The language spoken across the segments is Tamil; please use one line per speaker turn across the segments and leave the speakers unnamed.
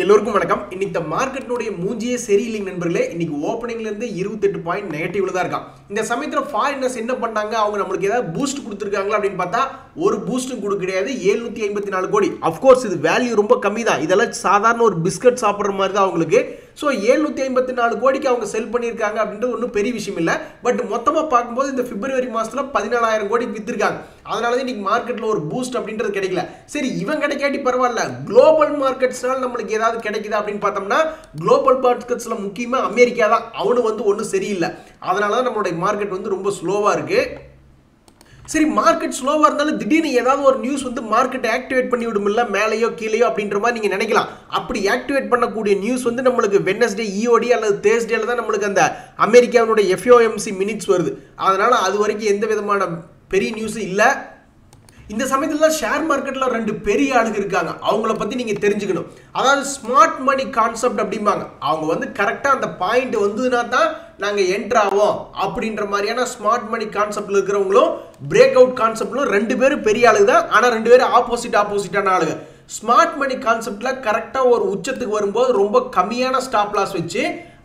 எல்லோருக்கும் வணக்கம். இன்னைக்கு மார்க்கெட்னுடைய மூஞ்சியே சரியில்லைங்க நண்பர்களே. இன்னைக்கு ஓப்பனிங்ல இருந்து 28 பாயிண்ட் நெகட்டிவ்ல தான் இருக்கான். இந்த சமயத்துல ஃபாரினர்ஸ் என்ன பண்ணாங்க, அவங்க நமக்கு ஏதாவது பூஸ்ட் கொடுத்துருக்காங்களா அப்படின்னு பார்த்தா ஒரு பூஸ்டும் கொடுக்க கிடையாது. 754 கோடி. அஃப்கோர்ஸ் இது வேல்யூ ரொம்ப கம்மி தான். இதெல்லாம் சாதாரண ஒரு பிஸ்கட் சாப்பிட்ற மாதிரி தான் அவங்களுக்கு. ஸோ 754 கோடிக்கு அவங்க செல் பண்ணியிருக்காங்க அப்படின்றது ஒன்றும் பெரிய விஷயம் இல்லை. பட் மொத்தமாக பார்க்கும்போது இந்த பிப்ரவரி மாதத்தில் 14,000 கோடிக்கு விற்றுருக்காங்க. அதனால தான் இன்னைக்கு மார்க்கெட்டில் ஒரு பூஸ்ட் அப்படின்றது கிடைக்கல. சரி, இவன் கிடைக்காட்டி பரவாயில்ல, குளோபல் மார்க்கெட்ஸ்னால் நம்மளுக்கு ஏதாவது கிடைக்குதா அப்படின்னு பார்த்தோம்னா குளோபல் மார்க்கெட்ஸில் முக்கியமாக அமெரிக்கா தான். அவனு ஒன்றும் சரியில்லை. அதனால தான் நம்மளுடைய மார்க்கெட் ரொம்ப ஸ்லோவாக இருக்குது. சரி, மார்க்கெட் ஸ்லோவாக இருந்தாலும் திடீர்னு ஏதாவது ஒரு நியூஸ் மார்க்கெட்டை ஆக்டிவேட் பண்ணி விடுமில்ல, மேலேயோ கீழேயோ அப்படின்ற மாதிரி நீங்கள் நினைக்கலாம். அப்படி ஆக்டிவேட் பண்ணக்கூடிய நியூஸ் நம்மளுக்கு வெட்னஸ்டே இஓடி அல்லது தேர்ஸ்டேல தான் நம்மளுக்கு அந்த அமெரிக்காவுடைய எஃப்ஓஎம்சி மினிட்ஸ் வருது. அதனால் அது வரைக்கும் எந்த விதமான பெரிய நியூஸும் இல்லை. இந்த சமயத்தில் தான் ஷேர் மார்க்கெட்டில் 2 பெரிய ஆளுங்க இருக்காங்க. அவங்கள பற்றி நீங்கள் தெரிஞ்சுக்கணும். அதாவது ஸ்மார்ட் மணி கான்செப்ட் அப்படிம்பாங்க. அவங்க கரெக்டாக அந்த பாயிண்ட் வந்ததுன்னா தான் நாங்கள் என்ட்ரு ஆவோம் அப்படின்ற மாதிரியான ஸ்மார்ட் மணி கான்செப்டில் இருக்கிறவங்களும் பிரேக் அவுட் கான்செப்ட்லும் 2 பேரும் பெரிய ஆளுங்க தான். ஆனால் 2 பேரும் ஆப்போசிட்டான ஆளுங்க. ஸ்மார்ட் மணி கான்செப்டில் கரெக்டாக ஒரு உச்சத்துக்கு வரும்போது ரொம்ப கம்மியான ஸ்டாப் லாஸ் வச்சு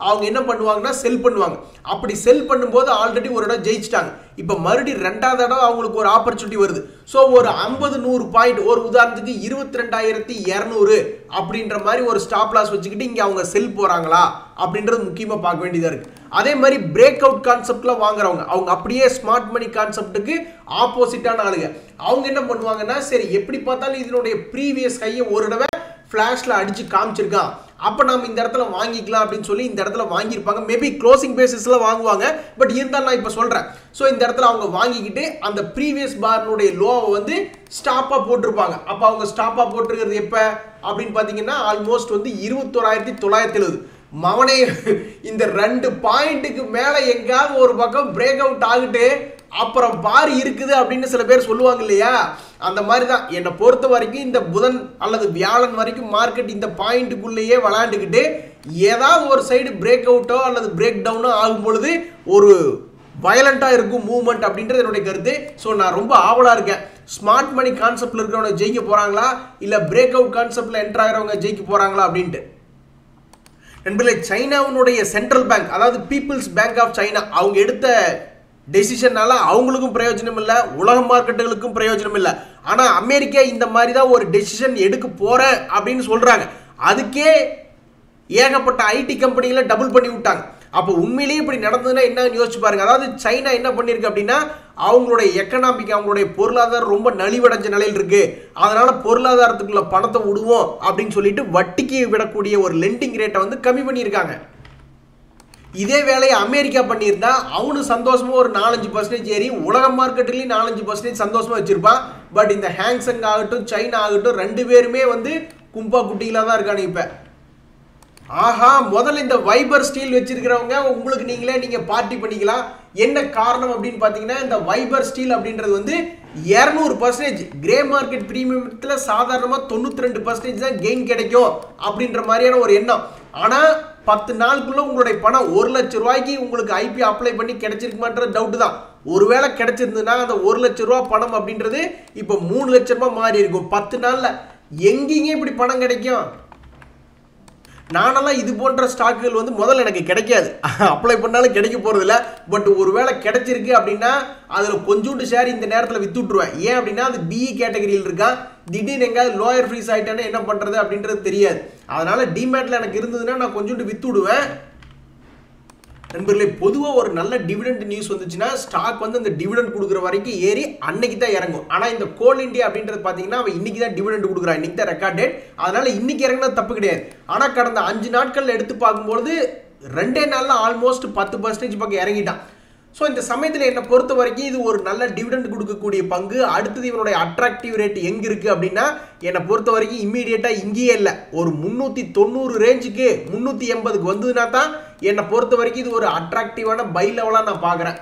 அவங்க என்ன பண்ணுவாங்கன்னா செல் பண்ணுவாங்க. அப்படி செல் பண்ணும்போது ஆல்ரெடி ஒரு இடம் ஜெயிச்சிட்டாங்க. இப்போ மறுபடியும் 2வது இடம் அவங்களுக்கு ஒரு ஆப்பர்ச்சுனிட்டி வருது. ஸோ ஒரு 50-100 பாயிண்ட், ஒரு உதாரணத்துக்கு 22,200 அப்படின்ற மாதிரி ஒரு ஸ்டாப் லாஸ் வச்சுக்கிட்டு இங்கே அவங்க செல் போகிறாங்களா அப்படின்றது முக்கியமாக பார்க்க வேண்டியதாக இருக்குது. அதே மாதிரி பிரேக் அவுட் கான்செப்டில் வாங்குறவங்க அவங்க அப்படியே ஸ்மார்ட் மணி கான்செப்டுக்கு ஆப்போசிட்டான ஆளுங்க. அவங்க என்ன பண்ணுவாங்கன்னா, சரி எப்படி பார்த்தாலும் இதனுடைய ப்ரீவியஸ் ஹையை ஒரு தடவை ஃப்ளாஷில் அடித்து காமிச்சிருக்கான், அப்போ நம்ம இந்த இடத்துல வாங்கிக்கலாம் அப்படின்னு சொல்லி இந்த இடத்துல வாங்கியிருப்பாங்க. மேபி க்ளோசிங் பேசிஸில் வாங்குவாங்க. பட் இருந்தாலும் நான் இப்போ சொல்கிறேன். ஸோ இந்த இடத்துல அவங்க வாங்கிக்கிட்டு அந்த ப்ரீவியஸ் பார்னுடைய லோவை ஸ்டாப்பாக போட்டிருப்பாங்க. அப்போ அவங்க ஸ்டாப்பாக போட்டிருக்கிறது எப்போ அப்படின்னு பார்த்தீங்கன்னா ஆல்மோஸ்ட் 21,970. மவனே, இந்த 2 பாயிண்ட்டுக்கு மேலே எங்கேயாவது ஒரு பக்கம் பிரேக் அவுட் ஆகிட்டு அப்புறம் பாரி இருக்குது அப்படின்னு சில பேர் சொல்லுவாங்க இல்லையா, அந்த மாதிரி தான் என்னை பொறுத்த வரைக்கும் இந்த புதன் அல்லது வியாழன் வரைக்கும் மார்க்கெட் இந்த பாயிண்ட்டுக்குள்ளேயே விளையாண்டுக்கிட்டு ஏதாவது ஒரு சைடு பிரேக் அவுட்டோ அல்லது பிரேக் டவுனோ ஆகும் பொழுது ஒரு வயலண்ட்டாக இருக்கும் மூவ்மெண்ட் அப்படின்றது என்னுடைய கருத்து. ஸோ நான் ரொம்ப ஆவலாக இருக்கேன். ஸ்மார்ட் மணி கான்செப்டில் இருக்கிறவங்க ஜெயிக்க போகிறாங்களா இல்லை பிரேக் அவுட் கான்செப்டில் என்ட்ரு ஆகிறவங்க ஜெயிக்க போகிறாங்களா அப்படின்ட்டு. நண்பர்களே, சைனாவுடைய சென்ட்ரல் பேங்க், அதாவது பீப்புள்ஸ் பேங்க் ஆஃப் சைனா, அவங்க எடுத்த டெசிஷனால அவங்களுக்கும் பிரயோஜனம் இல்லை, உலக மார்க்கெட்டுகளுக்கும் பிரயோஜனம் இல்லை. ஆனால் அமெரிக்கா இந்த மாதிரி தான் ஒரு டெசிஷன் எடுக்க போகிறேன் அப்படின்னு சொல்கிறாங்க. அதுக்கே ஏகப்பட்ட ஐடி கம்பெனிகளை டபுள் பண்ணி விட்டாங்க. அப்போ உண்மையிலேயே இப்படி நடந்ததுன்னா என்னன்னு யோசிச்சு பாருங்க. அதாவது சைனா என்ன பண்ணியிருக்கு அப்படின்னா, அவங்களுடைய எக்கனாமிக், அவங்களுடைய பொருளாதாரம் ரொம்ப நலிவடைஞ்ச நிலையில் இருக்கு. அதனால பொருளாதாரத்துக்குள்ள பணத்தை விடுவோம் அப்படின்னு சொல்லிட்டு வட்டிக்கு விடக்கூடிய ஒரு லெண்டிங் ரேட்டை கம்மி பண்ணியிருக்காங்க. இதே வேலையை அமெரிக்கா பண்ணியிருந்தா அவனு சந்தோஷமா ஒரு 4-5% ஏறி உலக மார்க்கெட்லேயும் 4-5% சந்தோஷமா வச்சிருப்பான். பட் இந்த ஹேங்சங் ஆகட்டும் சைனா ஆகட்டும் 2 பேருமே கும்பா குட்டிகளாக தான் இருக்கானு. இப்போ ஆஹா, முதல்ல இந்த வைபர் ஸ்டீல் வச்சிருக்கிறவங்க உங்களுக்கு நீங்க பார்ட்டி பண்ணிக்கலாம். என்ன காரணம் அப்படின்னு பார்த்தீங்கன்னா, இந்த வைபர் ஸ்டீல் அப்படின்றது 200% கிரே மார்க்கெட் பிரீமியத்தில் சாதாரணமாக 92% தான் கெயின் கிடைக்கும் அப்படின்ற மாதிரியான ஒரு எண்ணம். ஆனால் 10 நாளுக்குள்ள உங்களுடைய பணம் 1 லட்ச ரூபாய்க்கு உங்களுக்கு ஐபி அப்ளை பண்ணி கிடைச்சிருக்குமான்றது டவுட் தான். ஒருவேளை கிடைச்சிருந்ததுன்னா அந்த 1 லட்ச ரூபா பணம் அப்படின்றது இப்போ 3 லட்ச ரூபாய் மாறி இருக்கும் 10 நாளில். எங்கேங்க இப்படி பணம் கிடைக்கும்? நானெல்லாம் இது போன்ற ஸ்டாக்குகள் முதல்ல எனக்கு கிடைக்காது, அப்ளை பண்ணாலும் கிடைக்க போகிறதில்ல. பட் ஒருவேளை கிடைச்சிருக்கு அப்படின்னா அதில் கொஞ்சோண்டு ஷேர் இந்த நேரத்தில் விற்று விட்ருவேன். ஏன் அப்படின்னா அது பிஇ கேட்டகரியில் இருக்கா, திடீர்னு எங்கேயாவது லோயர் ஃப்ரீஸ் ஆகிட்டேன்னா என்ன பண்ணுறது அப்படின்றது தெரியாது. அதனால் டிமேட்டில் எனக்கு இருந்ததுன்னா நான் கொஞ்சோண்டு விற்று விடுவேன். நண்பர்களே, பொதுவாக ஒரு நல்ல டிவிடெண்ட் நியூஸ் வந்துச்சுன்னா ஸ்டாக் அந்த டிவிடெண்ட் கொடுக்குற வரைக்கும் ஏறி அன்னைக்கு தான் இறங்கும். ஆனால் இந்த கோல் இண்டியா அப்படின்றது பார்த்தீங்கன்னா அவன் இன்னைக்கு தான் டிவிடெண்ட் கொடுக்குறான், இன்னைக்கு தான் ரெக்கார்ட் டேட். அதனால இன்னைக்கு இறங்கினா தப்பு கிடையாது. ஆனால் கடந்த 5 நாட்கள் எடுத்து பார்க்கும்போது 2 நாளில் ஆல்மோஸ்ட் 10% பக்கம் இறங்கிட்டான். ஸோ இந்த சமயத்தில் என்னை பொறுத்த வரைக்கும் இது ஒரு நல்ல டிவிடெண்ட் கொடுக்கக்கூடிய பங்கு. அடுத்தது இவனுடைய அட்ராக்டிவ் ரேட் எங்கே இருக்குது அப்படின்னா, என்னை பொறுத்த வரைக்கும் இம்மீடியட்டாக இங்கேயே இல்லை, ஒரு 390 ரேஞ்சுக்கு 380க்கு வந்ததுன்னா தான் என்னை பொறுத்த வரைக்கும் இது ஒரு அட்ராக்டிவான பை லெவலாக நான் பார்க்குறேன்.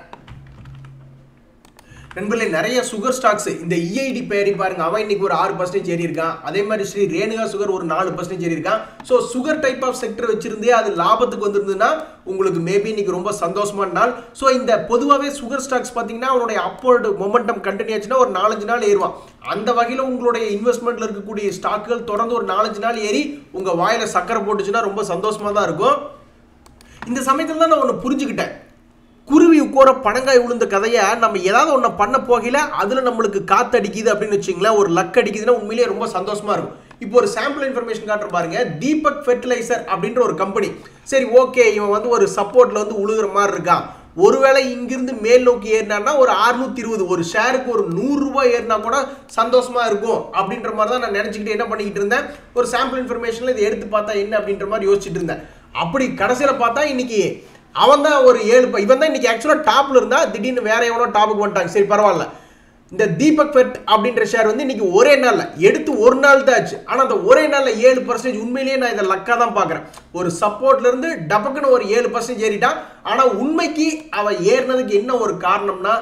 நண்பர்களே, நிறைய சுகர் ஸ்டாக்ஸ் இந்த இஐடி பேரி பாருங்க, அவன் இன்னைக்கு ஒரு 6% ஏறி இருக்கான். அதே மாதிரி ஸ்ரீ ரேணுகா சுகர் ஒரு 4% ஏறி இருக்கான். So sugar type of sector வச்சிருந்தே அது லாபத்துக்கு வந்திருந்ததுன்னா உங்களுக்கு மேபி இன்னைக்கு ரொம்ப சந்தோஷமான நாள். ஸோ இந்த பொதுவாகவே சுகர் ஸ்டாக்ஸ் பார்த்தீங்கன்னா அவனுடைய அப்போர்டு மொமெண்டம் கண்டினியூ ஆச்சுன்னா ஒரு 4-5 நாள் ஏறுவான். அந்த வகையில் உங்களுடைய இன்வெஸ்ட்மெண்ட்ல இருக்கக்கூடிய ஸ்டாக்குகள் தொடர்ந்து ஒரு 4-5 நாள் ஏறி உங்க வாயில சக்கரை போட்டுச்சுன்னா ரொம்ப சந்தோஷமா தான் இருக்கும். இந்த சமயத்தில் தான் நான் ஒன்று புரிஞ்சுக்கிட்டேன். குருவி உட்கோர பனங்காய் விழுந்த கதையை நம்ம ஏதாவது ஒன்று பண்ண போகல அதில் நம்மளுக்கு காற்று அடிக்குது அப்படின்னு வச்சுங்களேன், ஒரு லக் அடிக்குதுன்னா உண்மையிலேயே ரொம்ப சந்தோஷமா இருக்கும். இப்போ ஒரு சாம்பிள் இன்ஃபர்மேஷன் காட்டுற பாருங்க. தீபக் ஃபெர்டிலைசர் அப்படின்ற ஒரு கம்பெனி. சரி, ஓகே, இவன் வந்து ஒரு சப்போர்ட்ல வந்து உழுகிற மாதிரி இருக்கான். ஒருவேளை இங்கிருந்து மேல் நோக்கி ஏறினா ஒரு 620 ஒரு ஷேருக்கு ஒரு 100 ரூபாய் ஏறினா கூட சந்தோஷமா இருக்கும் அப்படின்ற மாதிரி தான் நான் நினைச்சுக்கிட்டு என்ன பண்ணிக்கிட்டு இருந்தேன். ஒரு சாம்பிள் இன்ஃபர்மேஷன்ல இதை எடுத்து பார்த்தா என்ன அப்படின்ற மாதிரி யோசிச்சுட்டு இருந்தேன். அப்படி கடைசியில் பார்த்தா இன்னைக்கு அவன் தான் ஒரு 7 இவன் தான் இன்னைக்கு ஆக்சுவலாக டாப்ல இருந்தா திடீர்னு வேற எவனோ டாப்புக்கு வந்துட்டாங்க. சரி பரவாயில்ல. இந்த தீபக் ஃபெர்ட் அப்படின்ற ஷேர் வந்து இன்னைக்கு ஒரே நாள்ல எடுத்து ஒரு நாள் தான் ஆச்சு. ஆனால் அந்த ஒரே நாள்ல 7% உண்மையிலேயே நான் இதை லக்கா தான் பார்க்குறேன். ஒரு சப்போர்ட்ல இருந்து டபக்குன்னு ஒரு 7% ஏறிட்டான். ஆனால் உண்மைக்கு அவன் ஏறினதுக்கு என்ன ஒரு காரணம்னா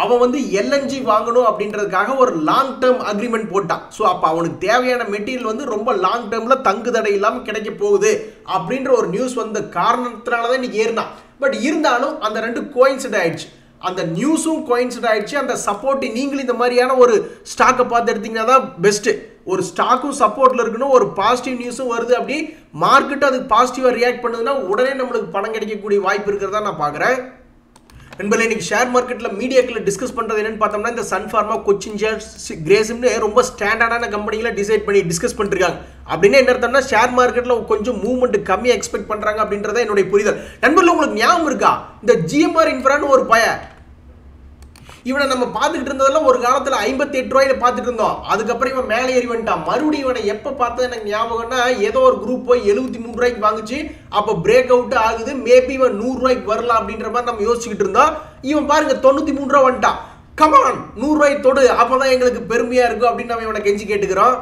அவன் வந்து எல்என்ஜி வாங்கணும் அப்படின்றதுக்காக ஒரு லாங் டேர்ம் அக்ரிமெண்ட் போட்டான். ஸோ அப்போ அவனுக்கு தேவையான மெட்டீரியல் வந்து ரொம்ப லாங் டேர்ம்ல தங்கு தடை இல்லாமல் கிடைக்க போகுது அப்படின்ற ஒரு நியூஸ் வந்த காரணத்தினால தான் இன்னைக்கு ஏறினான். பட் இருந்தாலும் அந்த ரெண்டு கோயின்சிட் ஆயிடுச்சு. அந்த நியூஸும் கோயின்சிட் ஆயிடுச்சு. அந்த சப்போர்ட் நீங்களும் இந்த மாதிரியான ஒரு ஸ்டாக்கை பார்த்து எடுத்தீங்கன்னா தான் பெஸ்ட். ஒரு ஸ்டாக்கும் சப்போர்ட்ல இருக்கணும், ஒரு பாசிட்டிவ் நியூஸும் வருது, அப்படி மார்க்கெட் அதுக்கு பாசிட்டிவா ரியாக்ட் பண்ணுதுன்னா உடனே நம்மளுக்கு பணம் கிடைக்கக்கூடிய வாய்ப்பு இருக்கிறதா நான் பார்க்குறேன். நண்பர்களே, இன்னைக்கு ஷேர் மார்க்கெட்டில் மீடியாக்களில் டிஸ்கஸ் பண்ணுறது என்னன்னு பார்த்தோம்னா இந்த சன் ஃபார்மா, கொச்சின் ஷேர், கிரேசிம்னு ரொம்ப ஸ்டாண்டர்டான கம்பெனிகளை டிசைட் பண்ணி டிஸ்கஸ் பண்ணிருக்காங்க. அப்படின்னு என்ன அர்த்தம்னா ஷேர் மார்க்கெட்டில் கொஞ்சம் மூவ்மெண்ட் கம்மியாக எக்ஸ்பெக்ட் பண்ணுறாங்க அப்படின்றத என்னுடைய புரிதல். நண்பர்களே, உங்களுக்கு ஞாபகம் இருக்கா இந்த ஜிஎம்ஆர் இன்ஃப்ரான்னு ஒரு இவனை நம்ம பார்த்துக்கிட்டு இருந்ததெல்லாம் ஒரு காலத்தில் 58 ரூபாயில பார்த்துட்டு இருந்தோம். அதுக்கப்புறம் இவன் மேலே ஏறி வந்துட்டான். மறுபடியும் இவனை எப்போ பார்த்தது எனக்கு ஞாபகம்னா ஏதோ ஒரு குரூப் போய் 73 ரூபாய்க்கு வாங்குச்சு. அப்போ பிரேக் அவுட் ஆகுது. மேபி இவன் 100 ரூபாய்க்கு வரலாம் அப்படின்ற மாதிரி நம்ம யோசிச்சுக்கிட்டு இருந்தோம். இவன் பாருங்க 93 ரூபா வந்துட்டான். கமான் 100 ரூபாய் தொடு, அப்போதான் எங்களுக்கு பெருமையா இருக்கும் அப்படின்னு நம்ம இவனை கெஞ்சி கேட்டுக்கிறோம்.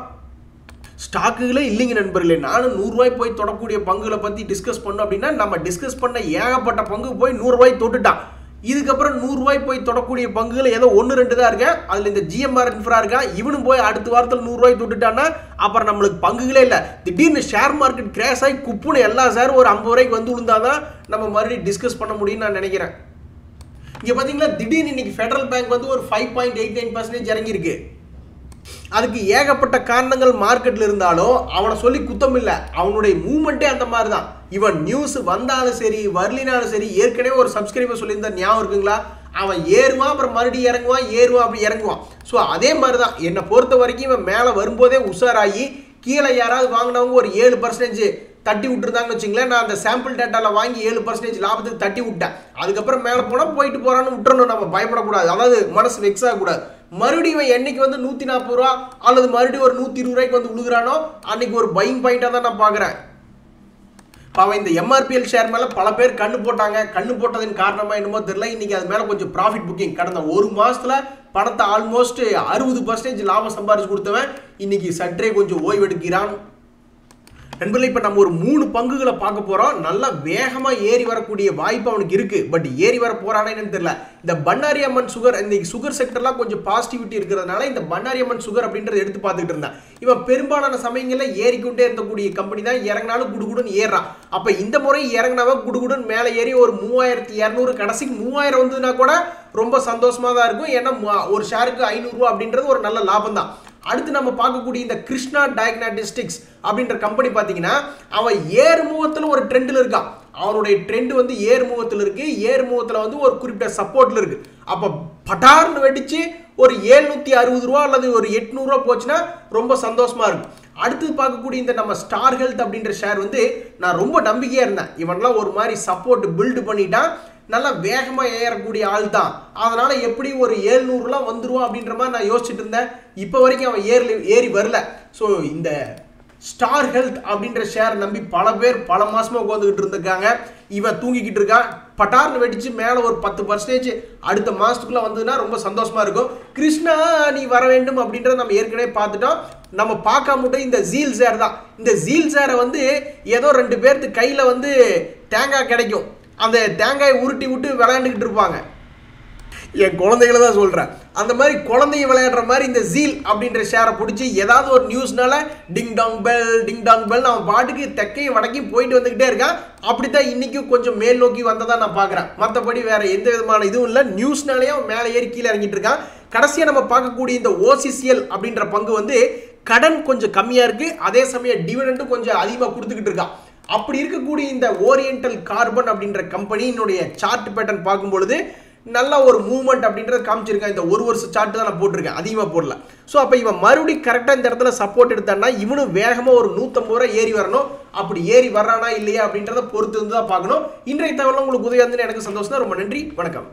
ஸ்டாக்குகளே இல்லைங்க நண்பர்களே. நானும் 100 ரூபாய் போய் தொடக்கூடிய பங்குகளை பற்றி டிஸ்கஸ் பண்ணோம் அப்படின்னா நம்ம டிஸ்கஸ் பண்ண ஏகப்பட்ட பங்கு போய் 100 ரூபாய் தொட்டுட்டான். இதுக்கப்புறம் 100 ரூபாய் போய் தொடக்கூடிய பங்குகள் ஏதோ 1-2 தான் இருக்கேன். அதில் இந்த ஜிஎம்ஆர் இன்ஃப்ரா இருக்கான். இவனும் போய் அடுத்த வாரத்தில் 100 ரூபாய் தொட்டுட்டான்னா அப்புறம் நம்மளுக்கு பங்குகளே இல்லை. திடீர்னு ஷேர் மார்க்கெட் கிராஷ் ஆகி குப்புன்னு எல்லா ஷேரும் ஒரு 50 ரூபாய்க்கு வந்து விழுந்தாதான் நம்ம மறுபடியும் டிஸ்கஸ் பண்ண முடியும்னு நான் நினைக்கிறேன். இங்கே பார்த்தீங்களா, திடீர்னு இன்னைக்கு ஃபெடரல் பேங்க் வந்து ஒரு 5.89% இறங்கியிருக்கு. அதுக்கு ஏகப்பட்ட காரணங்கள் மார்க்கெட்ல இருந்தாலும் அவனை சொல்லி குத்தம் இல்லை. அவனுடைய மூவ்மெண்ட்டே அந்த மாதிரி தான். இவன் நியூஸ் வந்தாலும் சரி வரலினாலும் சரி, ஏற்கனவே ஒரு சப்ஸ்கிரைபர் சொல்லியிருந்தா ஞாபகம் இருக்குங்களா, அவன் ஏறுவான் அப்புறம் மறுபடியும் இறங்குவான், ஏறுவான் அப்படி இறங்குவான். ஸோ அதே மாதிரி தான் என்னை பொறுத்த வரைக்கும் இவன் மேலே வரும்போதே உஷாராகி கீழே யாராவது வாங்கினவங்க ஒரு 7% தட்டி விட்டுருந்தாங்கன்னு வச்சுங்களேன், நான் அந்த சாம்பிள் டேட்டாவில் வாங்கி 7% லாபத்துக்கு தட்டி விட்டேன். அதுக்கப்புறம் மேலே போனால் போயிட்டு போகிறான்னு விட்டுறணும். நம்ம பயப்படக்கூடாது, அதாவது மனசு வெக்ஸ் ஆகக்கூடாது. மறுபடியும் என்னைக்கு வந்து 140 ரூபா அல்லது மறுபடியும் ஒரு 120 ரூபாய்க்கு வந்து விழுகிறானோ அன்னைக்கு ஒரு பையிங் பாயிண்டாக தான் நான் பார்க்குறேன். அவன் இந்த எம்ஆர்பிஎல் ஷேர் மேலே பல பேர் கண்ணு போட்டாங்க. கண்ணு போட்டதின் காரணமாக என்னமோ தெரியல, இன்னைக்கு அது மேலே கொஞ்சம் ப்ராஃபிட் புக்கிங். கடந்த ஒரு மாதத்தில் பணத்தை ஆல்மோஸ்ட் 60% லாபம் சம்பாரிச்சு கொடுத்தவன் இன்னைக்கு சற்றே கொஞ்சம் ஓய்வெடுக்கிறான். நண்பர்களே, இப்போ நம்ம ஒரு 3 பங்குகளை பார்க்க போகிறோம். நல்லா வேகமாக ஏறி வரக்கூடிய வாய்ப்பு அவனுக்கு இருக்குது. பட் ஏறி வர போகிறானே என்னன்னு தெரியல. இந்த பண்ணாரி அம்மன் சுகர், இந்த சுகர் செக்டர்லாம் கொஞ்சம் பாசிட்டிவிட்டி இருக்கிறதுனால இந்த பண்ணாரி அம்மன் சுகர் அப்படின்றத எடுத்து பார்த்துக்கிட்டு இருந்தான். இவன் பெரும்பாலான சமயங்களில் ஏறிக்கொண்டே இருந்தக்கூடிய கம்பெனி தான். இறங்கினாலும் குடுகுடுன்னு ஏறான். அப்போ இந்த முறை இறங்கினவன் குடுகுடுன்னு மேலே ஏறி ஒரு 3200 கடைசிக்கு 3000 வந்ததுன்னா கூட ரொம்ப சந்தோஷமாக தான் இருக்கும். ஏன்னா ஒரு ஷேருக்கு 500 ரூபா அப்படின்றது ஒரு நல்ல லாபம் தான். அடுத்து நம்ம பார்க்கக்கூடிய இந்த கிருஷ்ணா டயக்னாஸ்டிக்ஸ் அப்படின்ற கம்பெனி பார்த்தீங்கன்னா அவன் ஏறுமுகத்தில் ஒரு ட்ரெண்டில் இருக்கான். அவனுடைய ட்ரெண்ட் வந்து ஏறுமுகத்தில் இருக்கு. ஏறுமுகத்தில் வந்து ஒரு குறிப்பிட்ட சப்போர்ட்ல இருக்கு. அப்போ பட்டார்னு வெடிச்சு ஒரு 760 ரூபா அல்லது ஒரு 800 ரூபா போச்சுன்னா ரொம்ப சந்தோஷமா இருக்கும். அடுத்து பார்க்கக்கூடிய இந்த நம்ம ஸ்டார் ஹெல்த் அப்படின்ற ஷேர் வந்து நான் ரொம்ப நம்பிக்கையா இருந்தேன். இவன்லாம் ஒரு மாதிரி சப்போர்ட் பில்டு பண்ணிட்டான். நல்லா வேகமாக ஏறக்கூடிய ஆள் தான். அதனால எப்படி ஒரு 700லாம் வந்துருவான் அப்படின்ற மாதிரி நான் யோசிச்சுட்டு இருந்தேன். இப்போ வரைக்கும் அவன் ஏறி வரல. ஸோ இந்த ஸ்டார் ஹெல்த் அப்படின்ற ஷேர் நம்பி பல பேர் பல மாசமா உட்காந்துக்கிட்டு இருந்திருக்காங்க. இவன் தூங்கிக்கிட்டு இருக்கான். பட்டார்னு வெடிச்சு மேலே ஒரு 10% அடுத்த மாசத்துக்குள்ள வந்ததுன்னா ரொம்ப சந்தோஷமா இருக்கும். கிருஷ்ணா நீ வர வேண்டும் அப்படின்றத நம்ம ஏற்கனவே பார்த்துட்டோம். நம்ம பார்க்க மட்டும் இந்த ஜீல் ஷேர் தான். இந்த ஜீல் ஷேரை வந்து ஏதோ 2 பேர்த்து கையில் வந்து தேங்காய் கிடைக்கும். அந்த தேங்காயை உருட்டி விட்டு விளையாண்டுக்கிட்டு இருப்பாங்க. என் குழந்தைகளை தான் சொல்றேன். அந்த மாதிரி குழந்தைய விளையாடுற மாதிரி இந்த ஜீல் அப்படின்ற ஷேரை பிடிச்சி ஏதாவது ஒரு நியூஸ்னால டிங் டாங் பெல் அவன் பாட்டுக்கு தெக்கையும் வடக்கையும் போயிட்டு வந்துகிட்டே இருக்கான். அப்படித்தான் இன்னைக்கும் கொஞ்சம் மேல் நோக்கி வந்ததா நான் பாக்குறேன். மற்றபடி வேற எந்த விதமான இதுவும் இல்லை. நியூஸ்னாலேயே அவன் மேலே ஏறி கீழே இறங்கிட்டு இருக்கான். கடைசியா நம்ம பார்க்கக்கூடிய இந்த OCCL அப்படின்ற பங்கு வந்து கடன் கொஞ்சம் கம்மியா இருக்கு, அதே சமயம் டிவிடெண்டும் கொஞ்சம் அதிகமாக கொடுத்துக்கிட்டு இருக்கான். அப்படி இருக்கக்கூடிய இந்த ஓரியண்டல் கார்பன் அப்படின்ற கம்பெனியினுடைய சார்ட் பேட்டர்ன் பார்க்கும்பொழுது நல்ல ஒரு மூவ்மெண்ட் அப்படின்றத காமிச்சிருக்கேன். இந்த ஒரு வருஷம் சார்ட் தான் நான் போட்டிருக்கேன், அதிகமாக போடல. ஸோ அப்போ இவன் மறுபடியும் கரெக்டாக இந்த இடத்துல சப்போர்ட் எடுத்தான்னா இவனும் வேகமாக ஒரு 150 ரூபா ஏறி வரணும். அப்படி ஏறி வர்றானா இல்லையா அப்படின்றத பொறுத்து வந்து தான் பார்க்கணும். இன்றைய தகவல் உங்களுக்கு உதவி வந்து எனக்கு சந்தோஷம் தான். ரொம்ப நன்றி, வணக்கம்.